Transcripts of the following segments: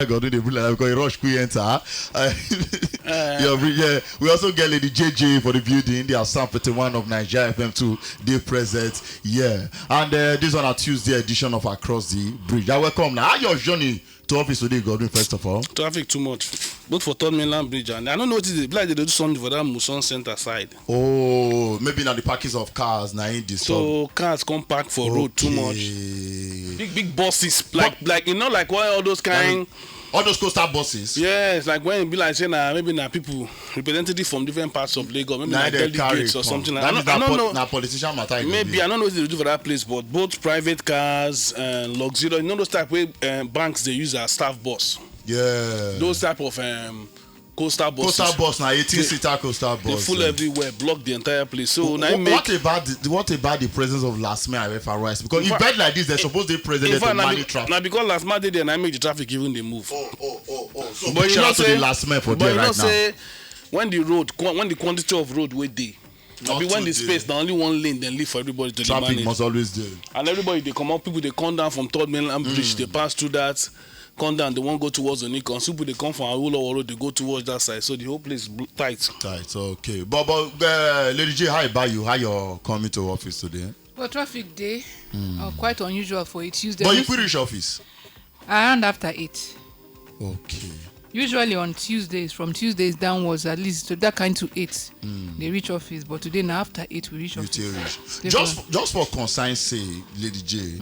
God, they be like because rush quick enter. Yeah, we also get Lady JJ for the building. They are Psalm 51 of Naija FM2. They present, yeah. And this one a Tuesday edition of Across the Bridge. I welcome now. How your journey to office today, Godwin? First of all, traffic too much, both for Third Mainland Bridge and I don't know what it is. Like they do something for that Muson Center side. Oh, maybe now the parkings of cars now in this. So cars come park for road too much. Big buses, like you know, like what all those kind. All those coastal buses. Yes, like when it be like saying maybe now people representative from different parts of Lagos, maybe like delegates or something like that. I don't know. Now politician matter. Maybe I don't know what they do for that place, but both private cars and luxury, you know those type of banks they use as staff bus. Yeah. Those type of coastal buses. Coastal bus now 18-seater coastal bus. They full everywhere, block the entire place. So what about the presence of last mile FRS? Because in bed like this, they're supposed to be present to manage traffic. Now because last mile they there, and I make the traffic even they move. So but you know say the last mile for there right now. Say when the quantity of road wait there. When the space, the only one lane, then leave for everybody to traffic manage. Must always do. And everybody they come up, people they come down from Third Mainland Bridge, they pass through that. Come down, they won't go towards the Nikon. People they come from Awolowo Road, they go towards that side. So the whole place is tight. Tight, okay. But Lady J, how about you? How you're coming to office today? Well, traffic day, quite unusual for a Tuesday. But you could reach office? Around after 8. Okay. Usually on Tuesdays, from Tuesdays downwards, at least to that kind to 8, they reach office. But today now after 8, we reach office. Just for concern say, Lady J,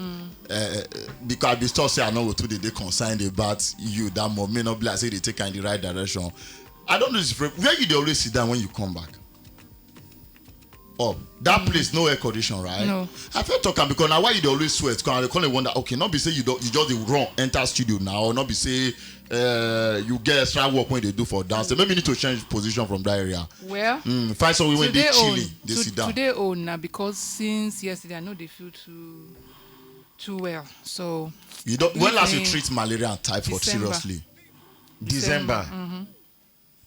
because the store say I know what they concerned about you that more may not be like say they take in the right direction. I don't know where you always sit down when you come back. Oh, that place no air condition, right? No. I felt talking because now why you always sweat? Because I call wonder. Okay, not be say you just the wrong enter studio now, or not be say you get extra work when they do for dance. Maybe you need to change position from that area. Well, find somewhere when they chilling, they sit down. Today now because since yesterday I know they feel too well. So you don't. When last you treat malaria and typhoid seriously? December.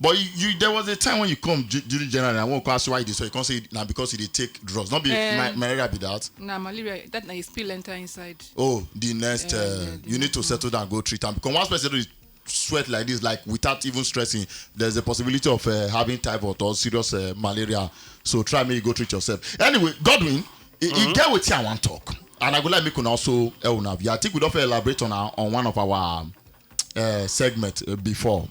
But there was a time when you come during January and I won't ask you why you did so you can't say now because you take drugs. Not be malaria be that. Nah, malaria that you still enter inside. Oh, the next you need to settle down and go treat them. Because once person sweat like this, like without even stressing, there's a possibility of having typhoid or serious malaria. So try me go treat yourself. Anyway, Godwin, you get with you I want to talk. And I would like me can also I think we'd also elaborate on one of our segments before.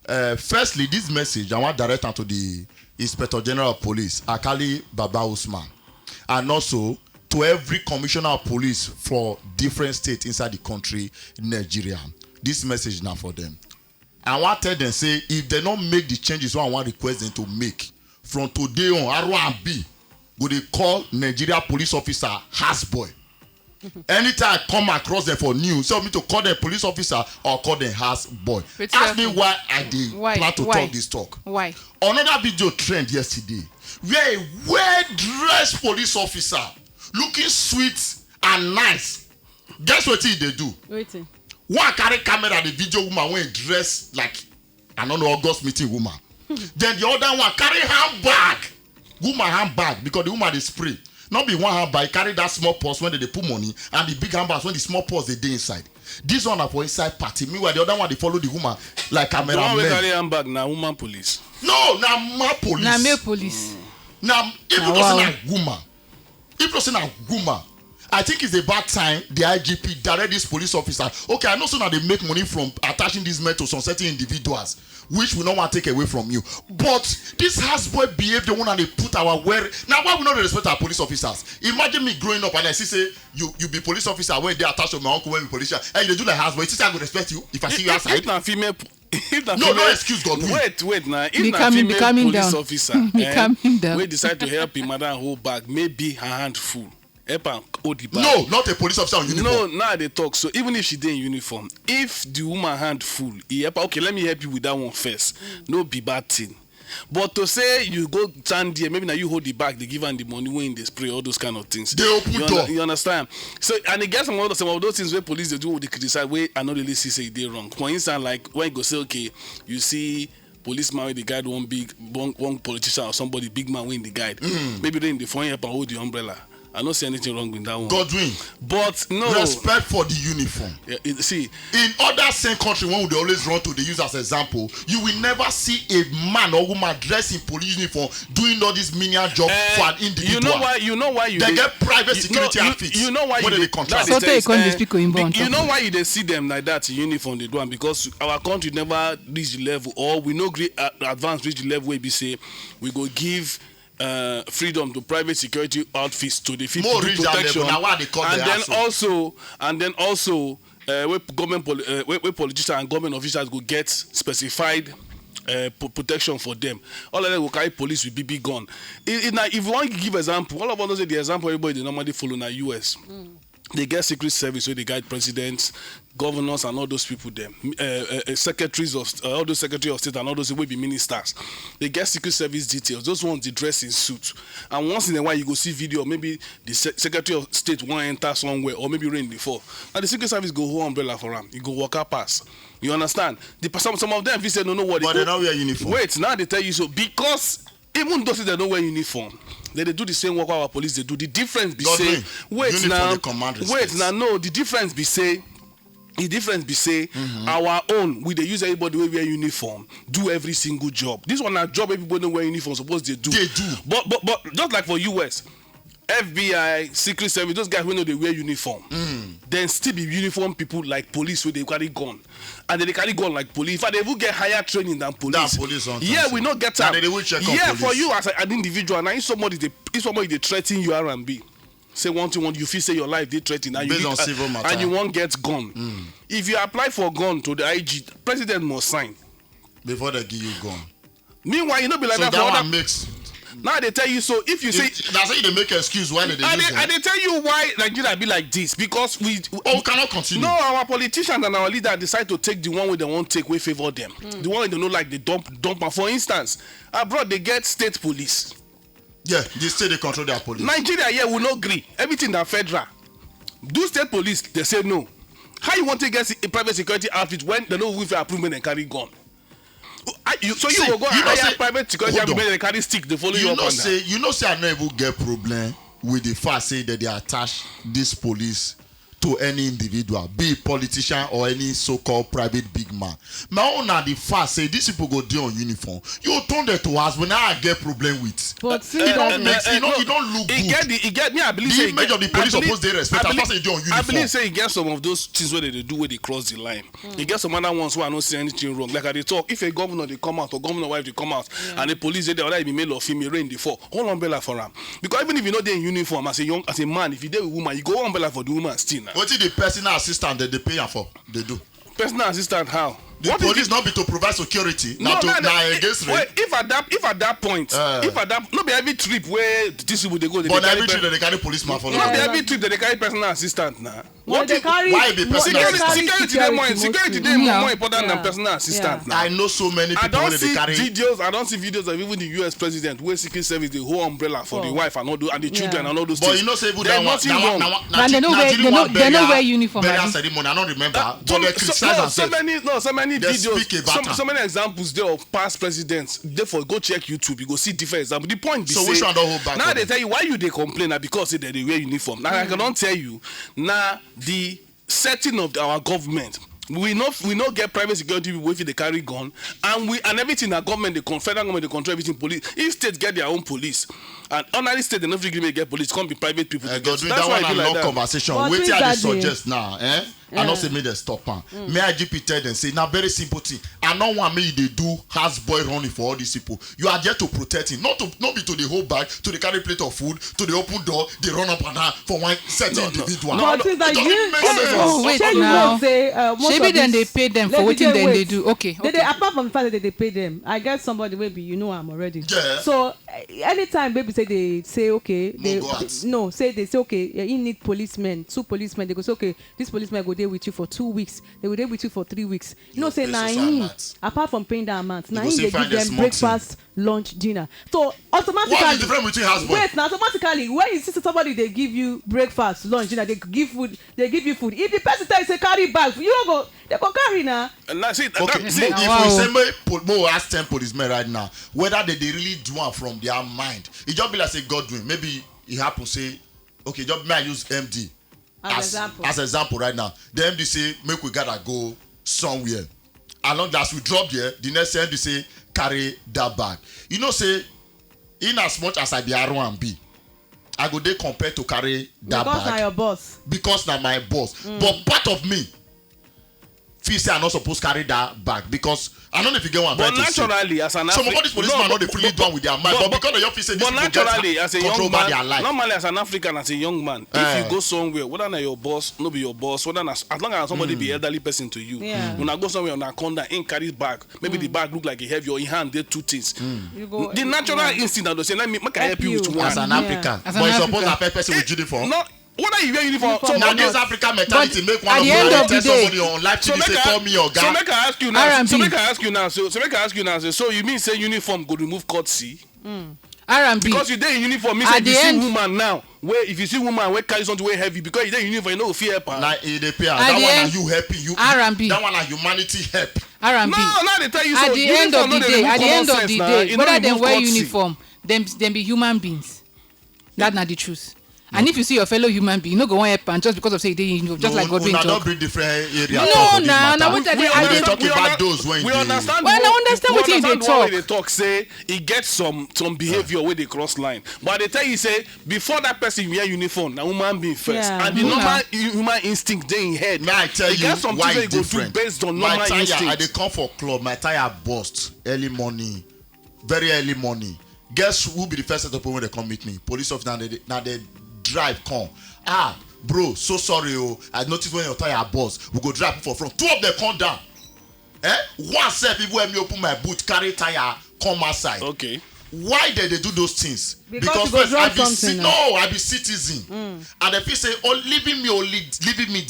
Firstly, this message I want to direct to the Inspector General of Police, Akali Baba Usman, and also to every commissioner of police for different states inside the country, Nigeria. This message now for them. I want to tell them say if they don't make the changes what I want to request them to make from today on, R1B go they call Nigeria police officer house boy. Anytime I come across them for news, so me to call them police officer or call them house boy. Ask me why I did plan to talk this talk. Why? Another video trend yesterday where a well-dressed police officer looking sweet and nice. Guess what they do? Waiting. One carry camera the video woman when dressed like I don't know August meeting woman. Then the other one carry handbag. Woman handbag because the woman is spray. Not be one handbag, carry that small purse when they put money, and the big handbags when the small purse they dey inside. This one are for inside party. Meanwhile, the other one they follow the woman like camera man. The one carry handbag now woman police. No, now man police. Now male police. Now if you don't say na woman, if you say na woman, I think it's about time the IGP direct this police officer. Okay, I know so now they make money from attaching these men to some certain individuals, which we don't want to take away from you. But this houseboy behave the one and they put our wear. Now why we not respect our police officers? Imagine me growing up and I see say you be police officer when they attach to my uncle when we police. Hey, they do like houseboy. It's I go respect you if I see you outside. If not female. No excuse God. Wait now. If not female police officer we decide to help him madam hold bag, maybe her hand full. Help her hold the bag. No, not a police officer in uniform. No, now they talk. So even if she did in uniform, if the woman hand full, he help her, okay, let me help you with that one first. No be bad thing. But to say you go stand there, maybe now you hold the bag, they give her the money when they spray, all those kind of things. They open door. You understand? So and again some of those things where police they do they criticize where I not really see say they wrong. For instance, like when you go say, okay, you see policeman wey dey guide one politician or somebody big man wey dey guide. Maybe they in the phone help and hold the umbrella. I don't see anything wrong with that one. Godwin, But no. respect for the uniform. Yeah, see, In other same country, when they always run to the use as example, you will never see a man or woman dressed in police uniform doing all this menial job for an individual. You know why they get private security outfits. You know why when you they contract. So they can't speak inbound. You know why you they see them like that in uniform they do, and because our country never reach the level, or we no great advance reach the level where we say we go give freedom to private security outfits to the people protection, and then also where politicians and government officials go get specified protection for them. All of them will carry police with BB gun. If you want to give example, all of us know say the example everybody they normally follow in the US. They get secret service where they guide presidents, governors, and all those people. Them secretaries of all those secretary of state and all those will be ministers. They get secret service details. Those ones they dress in suit. And once in a while you go see video. Maybe the secretary of state want enter somewhere, or maybe rain before. Now the secret service go hold umbrella for him. You go walk up pass. You understand? Some of them if you say no what. But they don't wear uniform. Wait, now they tell you so because even those they don't wear uniform. They do the same work our police they do. The difference be say the difference be say our own we they use everybody wey wear uniform do every single job. This one a job everybody don't wear uniform suppose they do. But just like for US, FBI, Secret Service, those guys who know they wear uniform, then still be uniform people like police where they carry gun, and they carry gun like police. In fact, they will get higher training than police. We not get time. For you as an individual, now if somebody they threaten you R&B, say one thing, you feel say your life they threaten, and you won't get gun. If you apply for gun to the IG, president must sign before they give you gun. Meanwhile, you know be like so that. That one makes. Now they tell you so if you say that's how they make an excuse why they use it. And they tell you why Nigeria be like this because we cannot continue. No, our politicians and our leaders decide to take the one way they want to take way favor them. The one way they know like they dump. For instance, abroad they get state police. Yeah, they say they control their police. Nigeria will not agree. Everything that federal. Do state police, they say no. How you want to get a private security outfit when they know if you approve and carry gun? You will go and hire private security and carry stick to follow you up on that. You know say I never get problem with the fact say that they attach this police to any individual, be it politician or any so-called private big man. My own are the fact say these people go do on uniform. You turn that to us when I get problem with. But see it don't look good. I believe the image of the police supposed they respect. I say they on uniform. I believe say you get some of those things where they do where they cross the line. You get some other ones where I don't see anything wrong. Like I they talk, if a governor they come out or governor wife they come out and the police they whether it be male or female rain they fall. Hold umbrella for them. Because even if you know they're in uniform as a man, if you there with woman, you go umbrella for the woman still. What is the personal assistant that they pay her for? They do. Personal assistant how? The police not be to provide security. Against rape. If at that point, not be every trip where this people they go. But every trip that they carry policeman for. Not be every trip that they carry personal assistant now. Why be personal assistant? Security day more important than personal assistant now. I know so many people I don't see videos of even the US president where Secret Service the whole umbrella for the wife and all those and the children and all those things. But you know say even that one. They know wear uniform. Burial ceremony. I don't remember. But they criticize so many videos, so many examples there of past presidents. Therefore, go check YouTube. You go see different examples. The point be which one don't hold back? Now they tell you why you they complain now because they wear uniform. Now I cannot tell you now the setting of our government. We not get private security people if they carry gun and everything our government federal government they control everything police. If states get their own police and ordinary state they not really get police can't be private people. That's why I do like conversation. Wait till I suggest now. I don't say me they stop May IGP tell them say now very simple thing. I don't want me they do house boy running for all these people. You are there to protect him, not be to the whole bag, to the carry plate of food, to the open door, they run up and down for one certain individual. Maybe then they pay them for what then they do. Okay. Apart from the fact that they pay them, I get somebody maybe I'm already. Yeah. So anytime baby they say okay, they say okay, you need policemen, 2 policemen. They go say okay, this policeman go there with you for 2 weeks. They will there with you for 3 weeks. Say apart from paying that amount, now they give them breakfast, lunch, dinner. So automatically, what is the difference between houseboy? Wait, now automatically when you see somebody they give you breakfast, lunch, dinner, they give you food. If the person tell you say carry bag, you don't go. They go carry now. And that's it. Okay, if we say more ask 10 policemen right now, whether they really do it from their mind, it just be like say Godwin. Maybe it happen say okay, just may I use MD as example right now. The MD say make we gotta go somewhere. And long as we drop there, the next MD say carry that bag. You know, say in as much as I be R1B, I go there compared to carry that because bag. Because na your boss. Because na my boss. But part of me feel say I'm not supposed to carry that bag because I don't know if you get one. But naturally, as an some of all these policemen know they freely do one with their mind, but because of your feel say these people naturally, as a young man, normally as an African, as a young man, if you go somewhere, whether na your boss, no be your boss, whether na, as long as somebody be elderly person to you, when I go somewhere on a corner, in carry bag, maybe the bag look like a heavy, or in hand there two things. The natural instinct that they say, let me help you with one. As an African, but you suppose a person with uniform. No. What are you wearing uniform? So now this African mentality make one of you tell somebody on live TV say call me your guy. So make I ask you now. So make I ask you now. So you mean say uniform go remove courtesy? R&B. Because you dey in uniform mean say if you see woman now, where if you see woman wey carry something wey heavy, because you dey in uniform you no go fit help her. Na e dey pay her. That one na you helping you. R&B. That one na humanity help. R&B. No, now they tell you so. At the end of the day, whether dem wear uniform, dem be human beings. That na the truth. And if you see your fellow human being, you no go want help am just because of say they just like Godwin talk. No, don't bring different area. No, na what I talk about those when we understand. Well, I understand what they talk. They talk say he gets some behavior where they cross line, but they tell you say before that person wear uniform, na human being first, and the normal human instinct dey in head. May I tell you why it's different? Based on normal instinct. I dey come for club, my tire burst early morning, very early morning. Guess who be the first set of people when they come meet me? Police officer. Now they drive come. Bro, so sorry. I noticed when your tire burst, we go drive for front. Two of them come down. One set people help me open my boot, carry tire, come outside. Okay. Why did they do those things? Because first I be citizen. And if you say, leaving me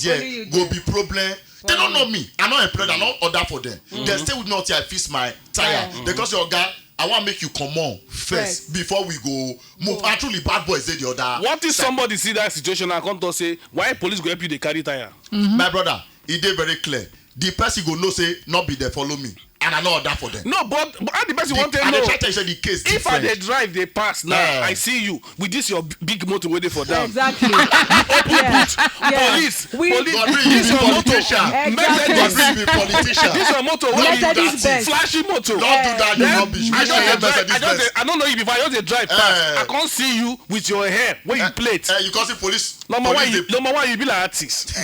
there go be problem. They don't know me. I'm not employed. I'm not order for them. They stay with me until I fix my tire. Because your guy, I want to make you come on first before we go move. Actually, bad boys say the other. What if somebody see that situation and come to say, why police go help you, they carry tire? My brother, it is very clear. The person go know say, not be there, follow me. And I know order for them. No, but how the person want to know? And they try to say the case if I they drive, they pass now. I see you with this your big motor waiting for them. Exactly. Police. This your motor. This your motor. Flashy motor. Don't do that. I don't know if I just drive past. I can't see you with your hair when you plate. You can't see police. Number one, you be like artist.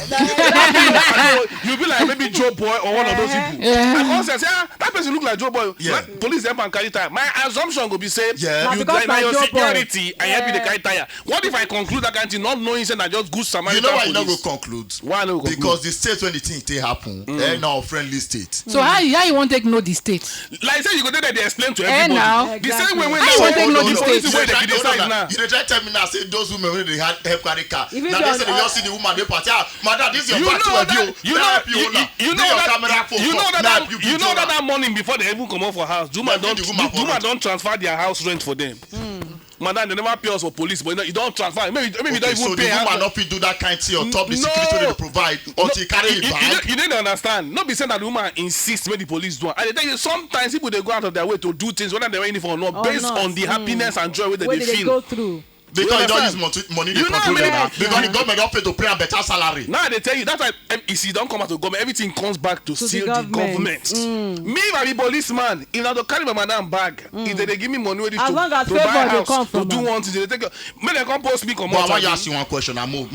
You be like maybe Joe Boy or one of those people. I can't say, that person look like Joe Boy. Police help and carry tire. My assumption will be say, you drive your security and help you to carry tire. What if I conclude that kind of thing, not knowing say that just good Samaritan police? You know why police? you not go conclude? Why not go because the state when the thing they happen, now friendly state. So how you want to take know the state? Like say you go there, they explain to everybody. Now the same way when how you want to take know the state? You try tell me now say those women when they had help carry car. Now they say they just see the woman they party. Madam, this is your back to a view. You know that morning before they even come out for house, Juma don't transfer their house rent for them. Madam, they never pay us for police, but you don't transfer. Maybe you don't even pay. So the woman not fit do that kind of thing on top the security they provide until carry it back. You didn't understand. Not be saying that the woman insists when the police do. And they tell you sometimes people they go out of their way to do things whether they're waiting for or not, based on the happiness and joy that they feel. Go through. Because you don't use money to control them. Because the government don't pay to pay a better salary. Now they tell you that's why MEC don't come out to government. Everything comes back to still the government. Me, if I be policeman, if I don't carry my madam bag, if they give me money to buy house, to do one thing, they take. May they come post me come out. I want to ask you one question. I'm more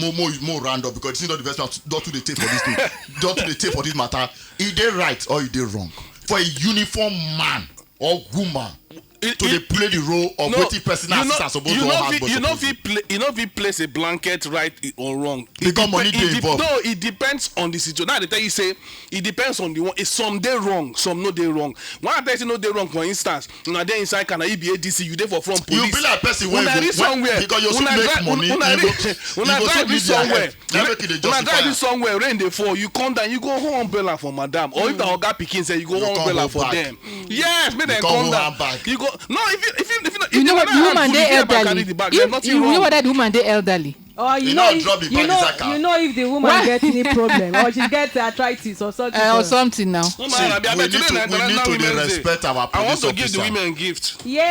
random because it's not the best one. Don't do the tape for this thing. Don't do the tape for this matter. Is they right or is they wrong? For a uniform man or woman to play the role of waiting personal assistant supposed to have. You know if he place a blanket right or wrong. Because money dey involved. No, it depends on the situation. Now they tell you say it depends on the one. Some dey wrong, some no dey wrong. One tell you no dey wrong. For instance, una dey inside can I be ADC? You dey for front police. You be like person when somewhere because you still make money. Una drive this somewhere. Una drive this somewhere. Rain dey fall. You come down. You go hold umbrella for madam. Or if the oga pikin say you go hold umbrella for them. Yes, make them come down. You go. No, if you know what the woman they elderly. You know what that woman they elderly. Or you know if the woman gets any problem or she gets arthritis or something. Or something now. We need to respect our police officer. I want to give the women gift. Yay!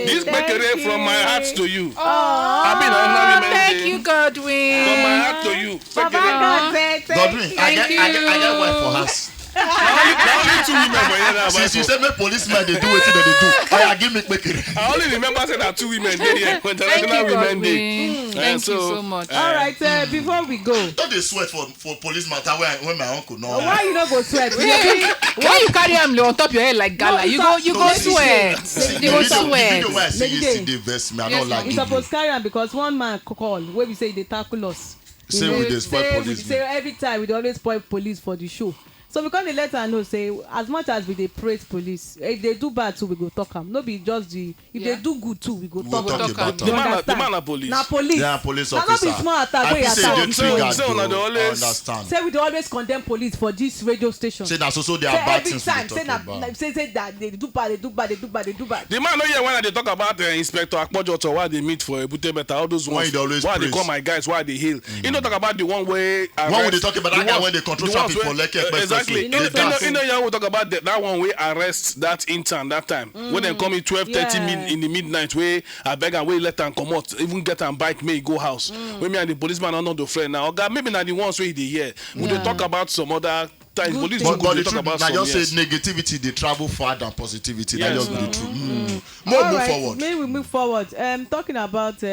This Bekere from my heart to you. Thank you, Godwin. From my heart to you. Godwin, I get wife for us. Now only 2 women were here. Since you say make policemen they do wetin they do. I give me Bekere. I only remember saying that 2 women did here when Thank International you, Women Day. Godwin. Thank you so much. All right, before we go. Don't they sweat for police matter when my uncle know? Why you not go sweat? Why you carry am on top your head like gala? You go sweat. You go sweat. The way I see you see the vest me, I don't like You it. supposed to carry am because one man call where we say they tackle us. Say we dey spoil police. Say every time we dey always spoil police for the show. So because the letter know say as much as we dey praise police, if they do bad too we go talk am. No be just the if they do good too we go talk am. The man na police. Na police. Yeah, police Na officer. no be small attack wey say attack. they trigger Say una dey always- understand. Say we dey always condemn police for this radio station. Say na so they are Say bad every things we dey time say talk about. say that they do bad. The man no hear when they talk about Inspector Akpojoto why they meet for Ebute Beta, all those Why ones. they always Why they praise. call my guys, why they hail. You don't talk about the one way. When we dey talk about that guy when they control traffic for Lekki Expressway. Exactly. They dance. You know, we talk about that one way arrest that intern that time when they come in 12:30 in the midnight way. I beg and we let them come out, even get and bike may go house. When me and the policeman are not the friend now. God, maybe not the ones where they hear. We dey talk about some other times. Police But go the talk truth, about I some. just Yes. say negativity they travel far than positivity. Yes, That just be no. the truth. All Move right, forward. May we move forward. Talking about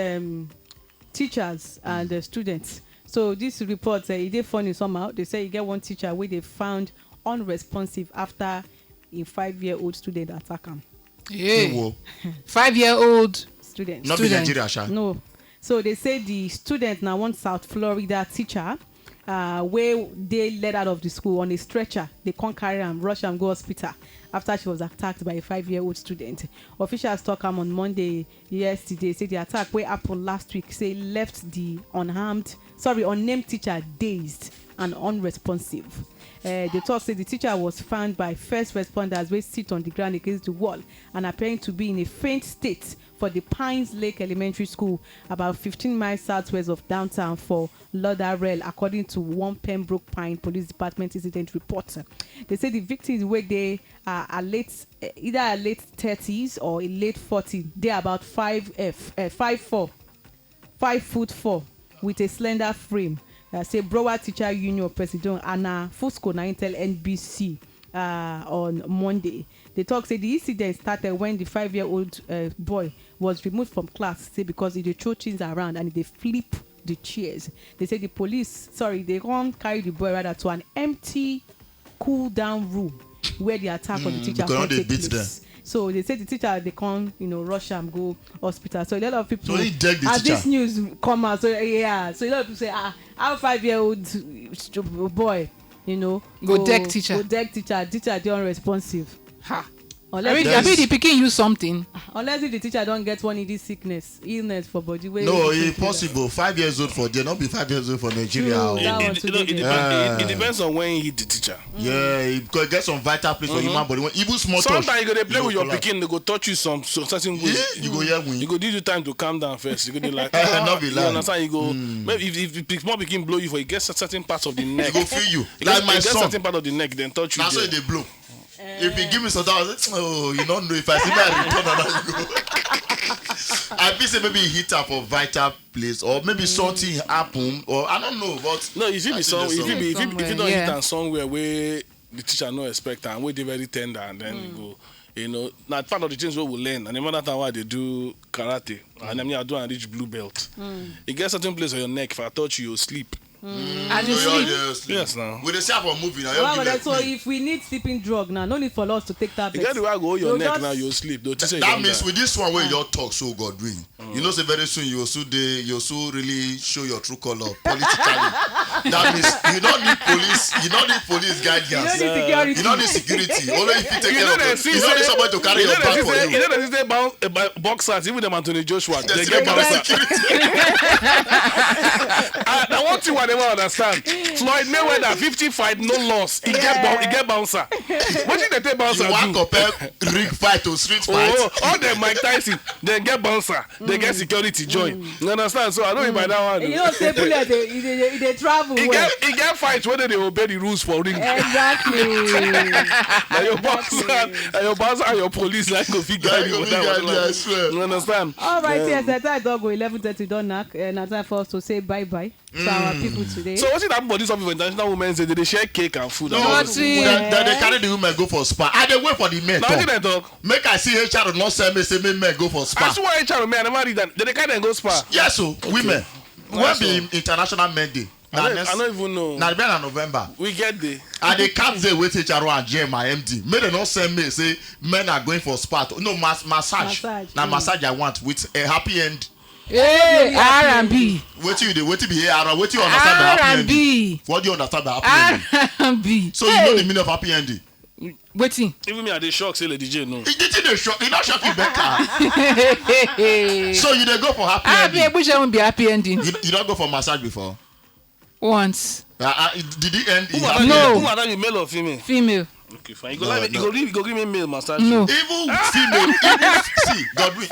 teachers and students. So this report, it dey funny somehow. They say you get one teacher where they found unresponsive after a 5-year-old student attack him. Yeah. 5-year-old Student. Not be Student. Nigeria, Sha. No. So they say the student now one South Florida teacher where they let out of the school on a stretcher. They can't carry am, rush am go hospital after she was attacked by a 5-year-old student. Officials talk am on Monday yesterday. Say the attack wey happen last week say left the unnamed teacher dazed and unresponsive. They talk say the teacher was found by first responders wey sit on the ground against the wall and appearing to be in a faint state for the Pines Lake Elementary School about 15 miles southwest of downtown for Lauderdale, according to one Pembroke Pine Police Department incident report. They say the victims wey they are either a late 30s or a late 40s. They are about 5'4", 5'4" with a slender frame. Say Broward Teacher Union President Anna Fusco na tell NBC on Monday. They talk say the incident started when the 5-year-old boy was removed from class, say because they throw things around and they flip the chairs. They say the police, they can't carry the boy rather to an empty cool down room where the attack on the teacher because they take beat place. So they say the teacher they can't rush am go hospital. So a lot of people So he dead the as teacher. this news come out, so a lot of people say how 5-year-old boy Go deck teacher. teacher dey unresponsive. Ha. Unless I mean the pikin use something. unless if the teacher don get one of this illness for body wey. No, it's possible. 5 years old for there, not be 5 years old for Nigeria. True. oh. That one too dey It depends on when he hit the teacher. Yeah, it could get some vital place for human body. Even small touch. Sometimes you go dey play with your collapse. pikin, they go touch you some certain way. Yeah, you go hear win. You go give you time to calm down first. You go dey like, Not be you lying. understand? You go maybe if the small pikin blow you for, you get certain parts of the neck. He go feel you. You Like get, my you get son. certain part of the neck, then touch you. Now so there. they blow. If he give me some dollars, oh, you don't know if I see me I return or not. Go. I feel say maybe he hit up for vital place or maybe something happen or I don't know. But No, if you be some, if you don't Yeah. hit on somewhere where the teacher no expect and where they very tender and then you go, now part of the things we will learn and the matter time why they do karate and then I do and reach blue belt. You get certain place on your neck. If I touch you, you'll sleep. And you sleep. Yes, now. We dey see for movie now. Well, You give so them- if we need sleeping drug now, no need for us to take You tablets. get the way I go hold your You'll neck just- now, you'll sleep. They'll teach you That don't means die. with this one where you don't talk so Godwin, you know say very soon you also really show your true color politically. That means you don't need police guidance. You don't need security. You don't need security. Only if you take You care know of they it. see You don't need say- somebody to carry you your know bag they for say- you. You know they say boxers, even them Anthony Joshua, they They get get boxers. security. Now one thing why they never understand. Floyd Mayweather 50 fight no loss. He get bouncer. What did they take bouncer? You want compare ring fight to street fight? Oh, all them Mike Tyson, they get bouncer, they get security join. You understand? So I don't buy that one. You know, say bullet, they travel. He get fights whether they obey the rules for ring. Exactly. Now your bouncer and your police like go figure you with that one. I swear. You understand? All right, yes, that time don't go 11:30 don't knock, and it's time for us to say bye-bye to our people today. So what's it happen for this office for International Women's Day? They share cake and food. No, they carry the women go for spa. I dey wait for the men talk. Make I see HR not send me say men go for spa. I swear HR man, I never read that. They carry them go spa. Yes, so women. When be International Men Day? I don't even know. Now the November. We get there. And they can't say with HR and GM my MD. May they not send me say men are going for spa. No massage. Now massage I want with a happy end. Hey, R&B. What you be AR? What you understand by happy ending? What do you understand by happy ending? R&B. So you know the meaning of happy ending? Waiting. Even me, I dey shock say Lady J no. It didn't shock. It not shock you better. So you dey go for happy ending? I wish I won't be happy ending. You don't go for massage before? Once. Did it end? No. Who are you, male or female? Female. Okay, fine. You go give me male massage. No. Even female,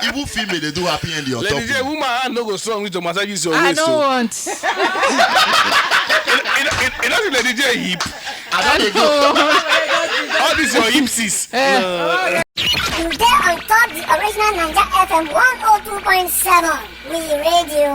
even female, they do happy ending on top. Lady J, woman hand no go strong with the massage is your I waist. don't want. It doesn't Lady J hip. I don't go. All this your hipsies. You get on top the original Naija FM 102.7. We radio.